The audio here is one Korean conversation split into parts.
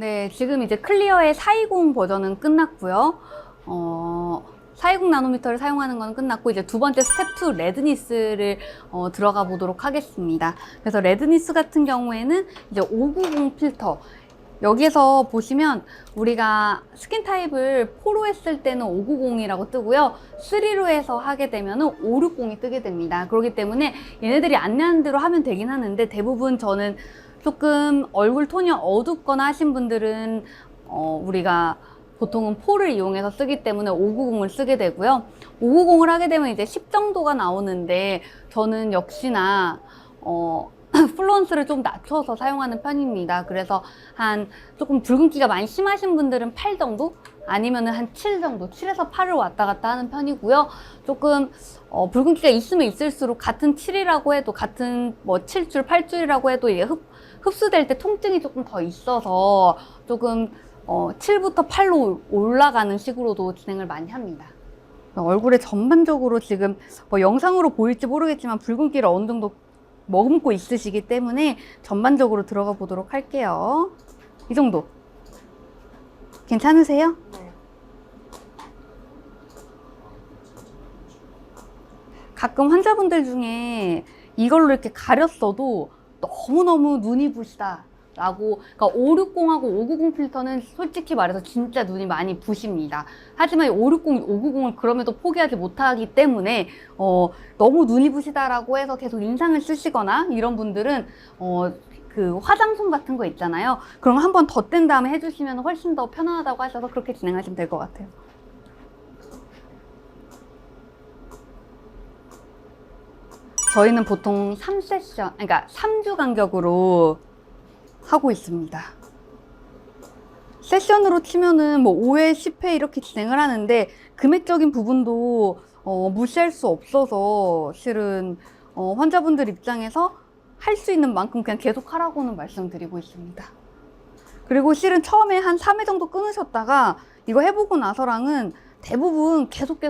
네, 지금 이제 클리어의 420 버전은 끝났고요. 420 나노미터를 사용하는 건 끝났고, 이제 두 번째 스텝 2 레드니스를 들어가 보도록 하겠습니다. 그래서 레드니스 같은 경우에는 이제 590 필터. 여기에서 보시면 우리가 스킨 타입을 4로 했을 때는 590이라고 뜨고요. 3로 해서 하게 되면은 560이 뜨게 됩니다. 그렇기 때문에 얘네들이 안내하는 대로 하면 되긴 하는데, 대부분 저는 조금 얼굴 톤이 어둡거나 하신 분들은 우리가 보통은 4를 이용해서 쓰기 때문에 590을 쓰게 되고요. 590을 하게 되면 이제 10 정도가 나오는데, 저는 역시나 플루언스를 좀 낮춰서 사용하는 편입니다. 그래서 한 조금 붉은기가 많이 심하신 분들은 8 정도? 아니면은 한 7 정도, 7에서 8을 왔다 갔다 하는 편이고요. 조금 붉은기가 있으면 있을수록 같은 7이라고 해도, 같은 뭐 7줄, 8줄이라고 해도 이게 흡수될 때 통증이 조금 더 있어서 조금 7부터 8로 올라가는 식으로도 진행을 많이 합니다. 얼굴에 전반적으로 지금 뭐 영상으로 보일지 모르겠지만 붉은기를 어느 정도 머금고 있으시기 때문에 전반적으로 들어가 보도록 할게요. 이 정도. 괜찮으세요? 네. 가끔 환자분들 중에 이걸로 이렇게 가렸어도 너무너무 눈이 부시다 라고, 그러니까 560하고 590 필터는 솔직히 말해서 진짜 눈이 많이 부십니다. 하지만 560, 590을 그럼에도 포기하지 못하기 때문에 너무 눈이 부시다라고 해서 계속 인상을 쓰시거나 이런 분들은 그 화장솜 같은 거 있잖아요. 그런 거 한 번 더 뗀 다음에 해주시면 훨씬 더 편안하다고 하셔서 그렇게 진행하시면 될 것 같아요. 저희는 보통 3세션, 그러니까 3주 간격으로 하고 있습니다. 세션으로 치면은 뭐 5회, 10회 이렇게 진행을 하는데, 금액적인 부분도 무시할 수 없어서 실은 환자분들 입장에서 할 수 있는 만큼 그냥 계속 하라고는 말씀드리고 있습니다. 그리고 실은 처음에 한 3회 정도 끊으셨다가 이거 해보고 나서랑은 대부분 계속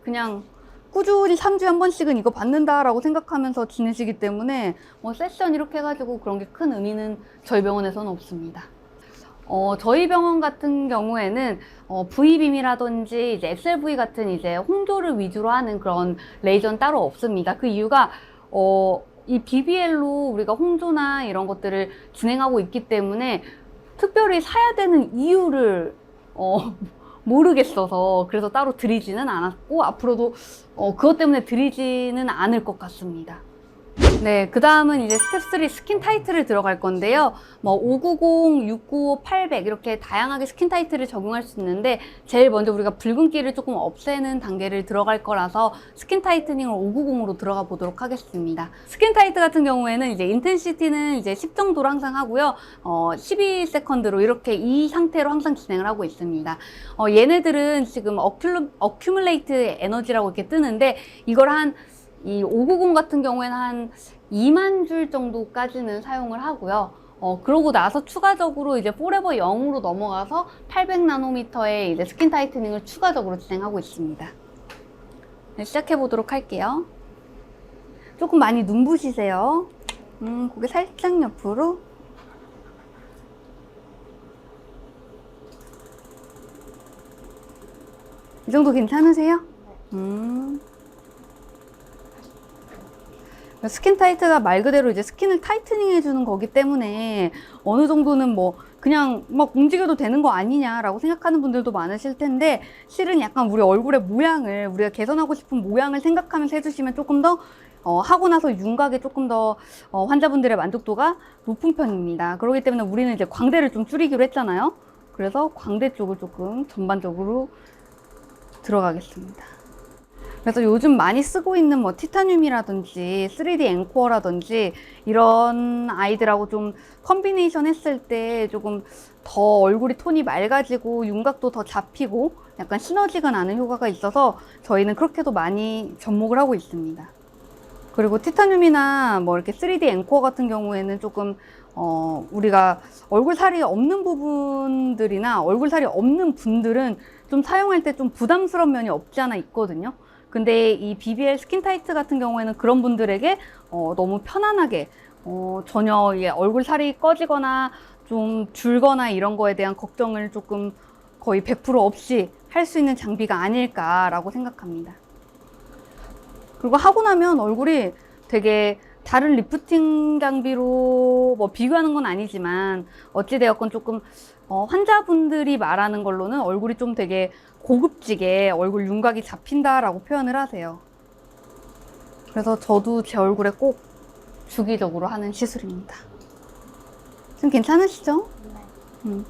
그냥 꾸준히 3주에 한 번씩은 이거 받는다라고 생각하면서 지내시기 때문에 뭐 세션 이렇게 해가지고 그런 게 큰 의미는 저희 병원에서는 없습니다. 저희 병원 같은 경우에는 V빔이라든지 이제 SLV 같은 이제 홍조를 위주로 하는 그런 레이저는 따로 없습니다. 그 이유가 이 BBL로 우리가 홍조나 이런 것들을 진행하고 있기 때문에 특별히 사야 되는 이유를 모르겠어서 그래서 따로 드리지는 않았고, 앞으로도 그것 때문에 드리지는 않을 것 같습니다. 네, 그 다음은 이제 스텝 3 스킨 타이트를 들어갈 건데요. 뭐 590, 695, 800 이렇게 다양하게 스킨 타이트를 적용할 수 있는데, 제일 먼저 우리가 붉은기를 조금 없애는 단계를 들어갈 거라서 스킨 타이트닝을 590으로 들어가 보도록 하겠습니다. 스킨 타이트 같은 경우에는 이제 인텐시티는 이제 10 정도로 항상 하고요. 12세컨드로 이렇게 이 상태로 항상 진행을 하고 있습니다. 얘네들은 지금 어큐뮬레이트 에너지라고 이렇게 뜨는데, 이걸 이 590 같은 경우에는 한 2만 줄 정도까지는 사용을 하고요. 그러고 나서 추가적으로 이제 포레버 0으로 넘어가서 800 나노미터의 이제 스킨 타이트닝을 추가적으로 진행하고 있습니다. 네, 시작해 보도록 할게요. 조금 많이 눈부시세요. 고개 살짝 옆으로. 이 정도 괜찮으세요? 스킨 타이트가 말 그대로 이제 스킨을 타이트닝 해주는 거기 때문에 어느 정도는 뭐 그냥 막 움직여도 되는 거 아니냐라고 생각하는 분들도 많으실 텐데, 실은 약간 우리 얼굴의 모양을, 우리가 개선하고 싶은 모양을 생각하면서 해주시면 조금 더 하고 나서 윤곽에 조금 더 환자분들의 만족도가 높은 편입니다. 그렇기 때문에 우리는 이제 광대를 좀 줄이기로 했잖아요. 그래서 광대 쪽을 조금 전반적으로 들어가겠습니다. 그래서 요즘 많이 쓰고 있는 뭐 티타늄이라든지 3D 앵코어라든지 이런 아이들하고 좀 컨비네이션 했을 때 조금 더 얼굴이 톤이 맑아지고 윤곽도 더 잡히고 약간 시너지가 나는 효과가 있어서 저희는 그렇게도 많이 접목을 하고 있습니다. 그리고 티타늄이나 뭐 이렇게 3D 앵코어 같은 경우에는 조금 우리가 얼굴살이 없는 부분들이나 얼굴살이 없는 분들은 좀 사용할 때 좀 부담스러운 면이 없지 않아 있거든요. 근데 이 BBL 스킨 타이트 같은 경우에는 그런 분들에게 너무 편안하게 전혀 얼굴살이 꺼지거나 좀 줄거나 이런 거에 대한 걱정을 조금 거의 100% 없이 할 수 있는 장비가 아닐까라고 생각합니다. 그리고 하고 나면 얼굴이 되게 다른 리프팅 장비로 뭐 비교하는 건 아니지만 어찌되었건 조금 환자분들이 말하는 걸로는 얼굴이 좀 되게 고급지게 얼굴 윤곽이 잡힌다라고 표현을 하세요. 그래서 저도 제 얼굴에 꼭 주기적으로 하는 시술입니다. 좀 괜찮으시죠? 네.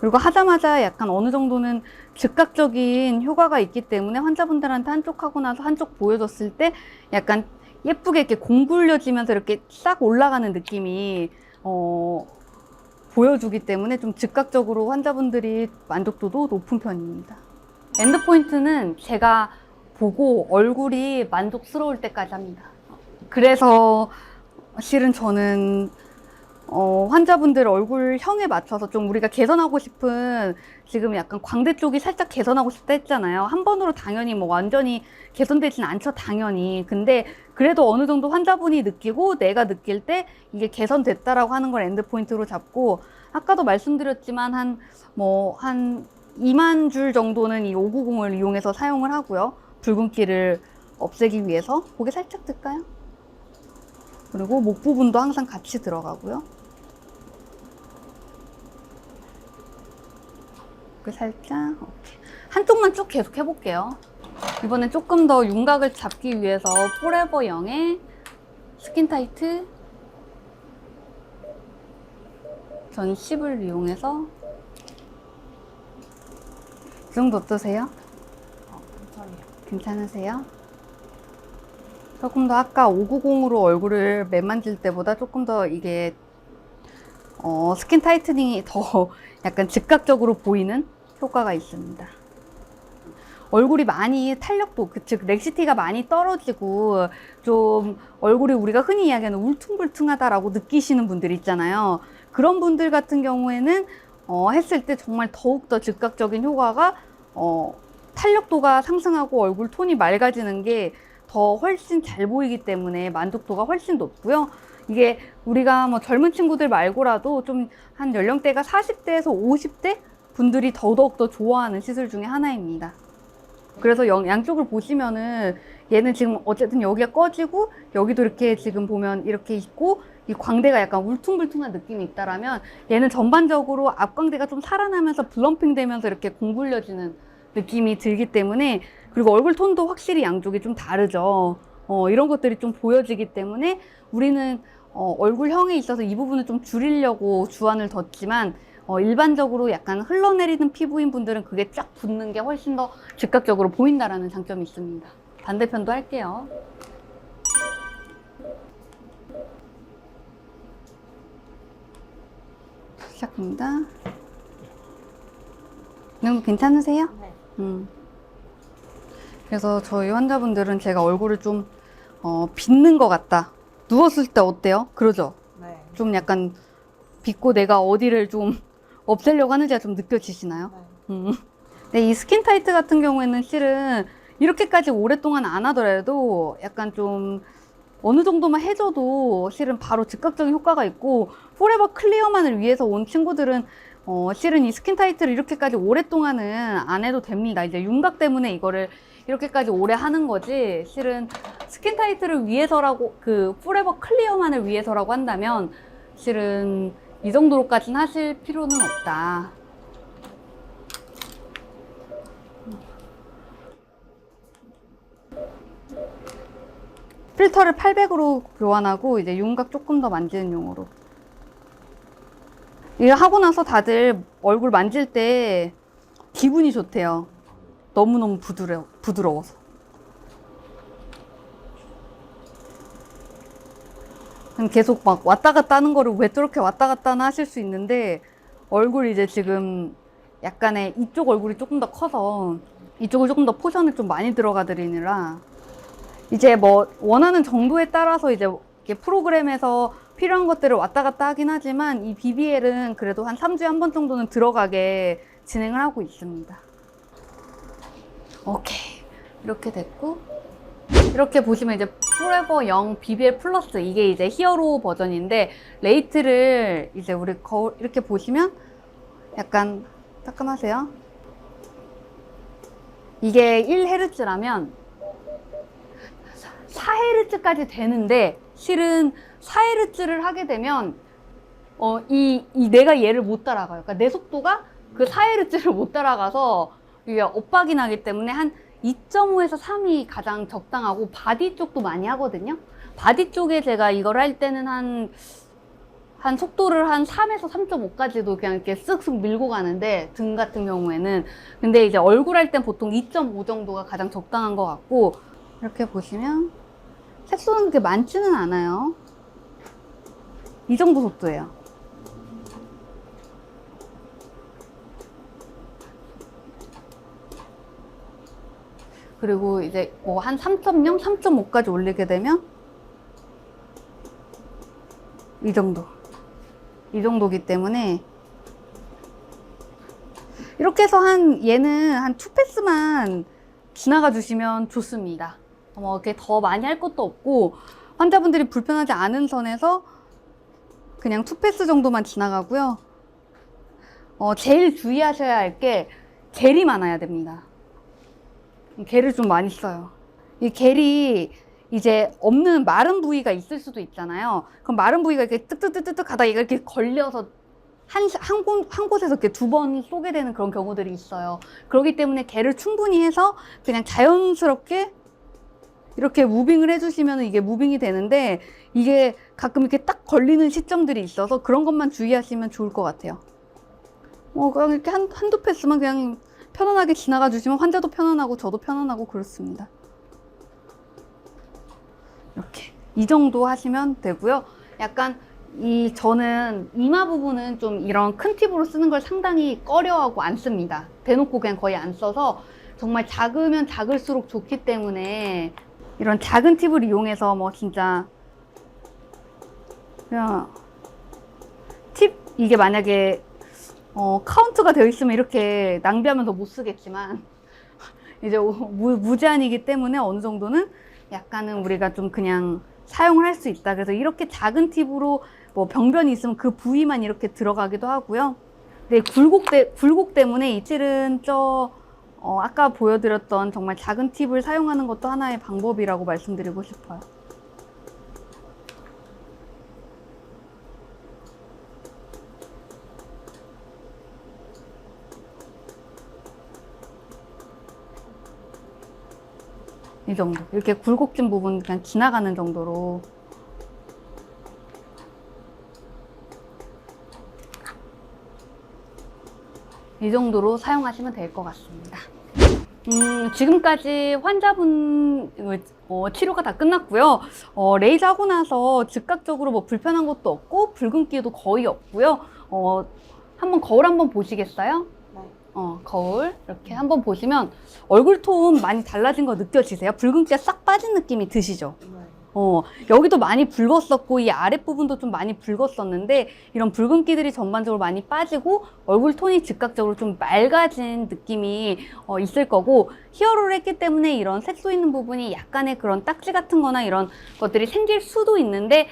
그리고 하자마자 약간 어느 정도는 즉각적인 효과가 있기 때문에 환자분들한테 한쪽 하고 나서 한쪽 보여줬을 때 약간 예쁘게 이렇게 공굴려지면서 이렇게 싹 올라가는 느낌이 보여주기 때문에 좀 즉각적으로 환자분들이 만족도도 높은 편입니다. 엔드포인트는 제가 보고 얼굴이 만족스러울 때까지 합니다. 그래서 실은 저는 환자분들 얼굴형에 맞춰서 좀 우리가 개선하고 싶은, 지금 약간 광대 쪽이 살짝 개선하고 싶다 했잖아요. 한 번으로 당연히 뭐 완전히 개선되진 않죠, 당연히. 근데 그래도 어느 정도 환자분이 느끼고 내가 느낄 때 이게 개선됐다라고 하는 걸 엔드포인트로 잡고, 아까도 말씀드렸지만 한 2만 줄 정도는 이 590을 이용해서 사용을 하고요. 붉은기를 없애기 위해서. 고개 살짝 들까요? 그리고 목 부분도 항상 같이 들어가고요. 살짝 오케이. 한쪽만 쭉 계속 해볼게요. 이번엔 조금 더 윤곽을 잡기 위해서 포레버 영의 스킨 타이트 전 10을 이용해서, 이 정도 어떠세요? 괜찮으세요? 조금 더 아까 590으로 얼굴을 매만질 때보다 조금 더 이게 스킨 타이트닝이 더 약간 즉각적으로 보이는 효과가 있습니다. 얼굴이 많이 탄력도, 즉 렉시티가 많이 떨어지고 좀 얼굴이 우리가 흔히 이야기하는 울퉁불퉁하다라고 느끼시는 분들 있잖아요. 그런 분들 같은 경우에는 했을 때 정말 더욱더 즉각적인 효과가, 탄력도가 상승하고 얼굴 톤이 맑아지는 게 더 훨씬 잘 보이기 때문에 만족도가 훨씬 높고요. 이게 우리가 뭐 젊은 친구들 말고라도 좀 한 연령대가 40대에서 50대 분들이 더더욱 좋아하는 시술 중에 하나입니다. 그래서 양쪽을 보시면은 얘는 지금 어쨌든 여기가 꺼지고 여기도 이렇게 지금 보면 이렇게 있고 이 광대가 약간 울퉁불퉁한 느낌이 있다라면, 얘는 전반적으로 앞광대가 좀 살아나면서 블럼핑 되면서 이렇게 공굴려지는 느낌이 들기 때문에, 그리고 얼굴 톤도 확실히 양쪽이 좀 다르죠. 이런 것들이 좀 보여지기 때문에 우리는 얼굴형에 있어서 이 부분을 좀 줄이려고 주안을 뒀지만, 일반적으로 약간 흘러내리는 피부인 분들은 그게 쫙 붙는 게 훨씬 더 즉각적으로 보인다라는 장점이 있습니다. 반대편도 할게요. 시작합니다. 이 정도 괜찮으세요? 네. 그래서 저희 환자분들은 제가 얼굴을 좀 빗는 것 같다, 누웠을 때 어때요? 그러죠? 네. 좀 약간 빗고 내가 어디를 좀 없애려고 하는지가 좀 느껴지시나요? 네. 네, 이 스킨 타이트 같은 경우에는 실은 이렇게까지 오랫동안 안 하더라도 약간 좀 어느 정도만 해줘도 실은 바로 즉각적인 효과가 있고, 포레버 클리어만을 위해서 온 친구들은 실은 이 스킨 타이트를 이렇게까지 오랫동안은 안 해도 됩니다. 이제 윤곽 때문에 이거를 이렇게까지 오래 하는 거지, 실은 스킨 타이트를 위해서라고, 그 포레버 클리어만을 위해서라고 한다면 실은 이 정도로까지는 하실 필요는 없다. 필터를 800으로 교환하고 이제 윤곽 조금 더 만지는 용으로. 이거 하고 나서 다들 얼굴 만질 때 기분이 좋대요. 너무너무 부드러워서. 계속 막 왔다 갔다 하는 거를 왜 저렇게 왔다 갔다 하나 하실 수 있는데, 얼굴이 이제 지금 약간의 이쪽 얼굴이 조금 더 커서 이쪽을 조금 더 포션을 좀 많이 들어가 드리느라, 이제 뭐 원하는 정도에 따라서 이제 이렇게 프로그램에서 필요한 것들을 왔다 갔다 하긴 하지만, 이 BBL은 그래도 한 3주에 한 번 정도는 들어가게 진행을 하고 있습니다. 오케이, 이렇게 됐고, 이렇게 보시면 이제 포레버 영 BBL 플러스, 이게 이제 히어로 버전인데, 레이트를 이제 우리 거울 이렇게 보시면 약간 따끔하세요? 이게 1Hz라면 4Hz까지 되는데, 실은 4Hz를 하게 되면 내가 얘를 못 따라가요. 그러니까 내 속도가 그 4Hz를 못 따라가서 이게 엇박이 나기 때문에 한 2.5에서 3이 가장 적당하고, 바디 쪽도 많이 하거든요. 바디 쪽에 제가 이걸 할 때는 한 속도를 한 3에서 3.5까지도 그냥 이렇게 쓱쓱 밀고 가는데, 등 같은 경우에는. 근데 이제 얼굴 할 땐 보통 2.5 정도가 가장 적당한 것 같고, 이렇게 보시면 색소는 그렇게 많지는 않아요. 이 정도 속도예요. 그리고 이제 뭐 한 3.0, 3.5까지 올리게 되면 이 정도. 이 정도기 때문에 이렇게 해서 얘는 한 2패스만 지나가 주시면 좋습니다. 뭐 이렇게 더 많이 할 것도 없고, 환자분들이 불편하지 않은 선에서 그냥 2패스 정도만 지나가고요. 제일 주의하셔야 할 게 겔이 많아야 됩니다. 겔을 좀 많이 써요. 이 겔이 이제 없는 마른 부위가 있을 수도 있잖아요. 그럼 마른 부위가 이렇게 뜨뜨뜨뜨 하다 이렇게 걸려서 한 곳에서 이렇게 2번 쏘게 되는 그런 경우들이 있어요. 그렇기 때문에 겔을 충분히 해서 그냥 자연스럽게 이렇게 무빙을 해주시면 이게 무빙이 되는데, 이게 가끔 이렇게 딱 걸리는 시점들이 있어서 그런 것만 주의하시면 좋을 것 같아요. 그냥 이렇게 한두 패스만 그냥 편안하게 지나가 주시면 환자도 편안하고 저도 편안하고 그렇습니다. 이렇게 이 정도 하시면 되고요. 약간 저는 이마 부분은 좀 이런 큰 팁으로 쓰는 걸 상당히 꺼려하고 안 씁니다. 대놓고 그냥 거의 안 써서, 정말 작으면 작을수록 좋기 때문에 이런 작은 팁을 이용해서 뭐 진짜 그냥 이게 만약에 카운트가 되어 있으면 이렇게 낭비하면 더 못 쓰겠지만, 이제 무제한이기 때문에 어느 정도는 약간은 우리가 좀 그냥 사용을 할 수 있다. 그래서 이렇게 작은 팁으로 뭐 병변이 있으면 그 부위만 이렇게 들어가기도 하고요. 네, 굴곡 때문에 이 틸은 아까 보여드렸던 정말 작은 팁을 사용하는 것도 하나의 방법이라고 말씀드리고 싶어요. 이 정도. 이렇게 굴곡진 부분 그냥 지나가는 정도로. 이 정도로 사용하시면 될 것 같습니다. 지금까지 환자분 치료가 다 끝났고요. 레이저 하고 나서 즉각적으로 뭐 불편한 것도 없고 붉은기도 거의 없고요. 한번 거울 한번 보시겠어요? 거울 이렇게 한번 보시면 얼굴 톤 많이 달라진 거 느껴지세요? 붉은기가 싹 빠진 느낌이 드시죠? 여기도 많이 붉었었고 이 아랫부분도 좀 많이 붉었었는데, 이런 붉은기들이 전반적으로 많이 빠지고 얼굴 톤이 즉각적으로 좀 맑아진 느낌이 있을 거고, 히어로를 했기 때문에 이런 색소 있는 부분이 약간의 그런 딱지 같은 거나 이런 것들이 생길 수도 있는데,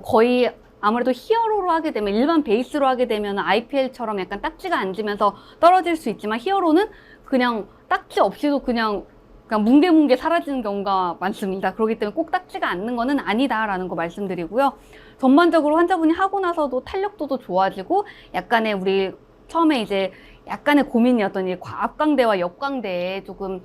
거의 아무래도 히어로로 하게 되면, 일반 베이스로 하게 되면 IPL처럼 약간 딱지가 앉으면서 떨어질 수 있지만, 히어로는 그냥 딱지 없이도 그냥 뭉게뭉게 사라지는 경우가 많습니다. 그렇기 때문에 꼭 딱지가 않는 거는 아니다라는 거 말씀드리고요. 전반적으로 환자분이 하고 나서도 탄력도도 좋아지고, 약간의 우리 처음에 이제 약간의 고민이었던 이 앞광대와 옆광대에 조금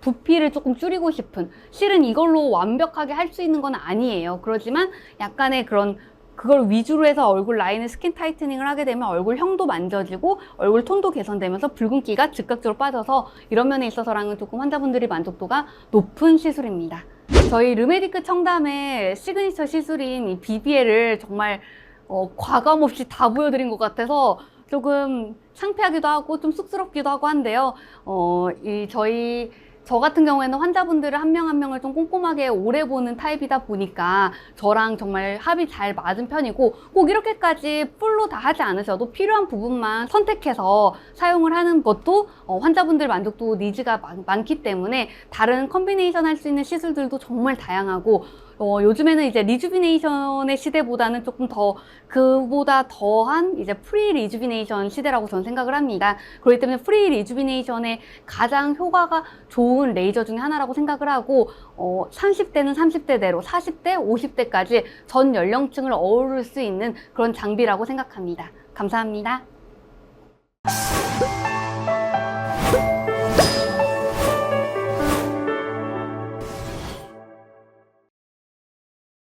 부피를 조금 줄이고 싶은, 실은 이걸로 완벽하게 할 수 있는 건 아니에요. 그렇지만 약간의 그걸 위주로 해서 얼굴 라인을 스킨 타이트닝을 하게 되면 얼굴형도 만져지고 얼굴 톤도 개선되면서 붉은기가 즉각적으로 빠져서, 이런 면에 있어서랑은 조금 환자분들이 만족도가 높은 시술입니다. 저희 르메디크 청담의 시그니처 시술인 이 BBL을 정말 과감 없이 다 보여드린 것 같아서 조금 창피하기도 하고 좀 쑥스럽기도 하고 한데요. 저희 저 같은 경우에는 환자분들을 한 명 한 명을 좀 꼼꼼하게 오래 보는 타입이다 보니까 저랑 정말 합이 잘 맞은 편이고, 꼭 이렇게까지 풀로 다 하지 않으셔도 필요한 부분만 선택해서 사용을 하는 것도 환자분들 만족도 니즈가 많기 때문에 다른 컨비네이션 할 수 있는 시술들도 정말 다양하고, 요즘에는 이제 리주비네이션의 시대보다는 조금 더 그보다 더한 이제 프리 리주비네이션 시대라고 저는 생각을 합니다. 그렇기 때문에 프리 리주비네이션의 가장 효과가 좋은 레이저 중에 하나라고 생각을 하고, 30대는 30대대로 40대, 50대까지 전 연령층을 어우를 수 있는 그런 장비라고 생각합니다. 감사합니다.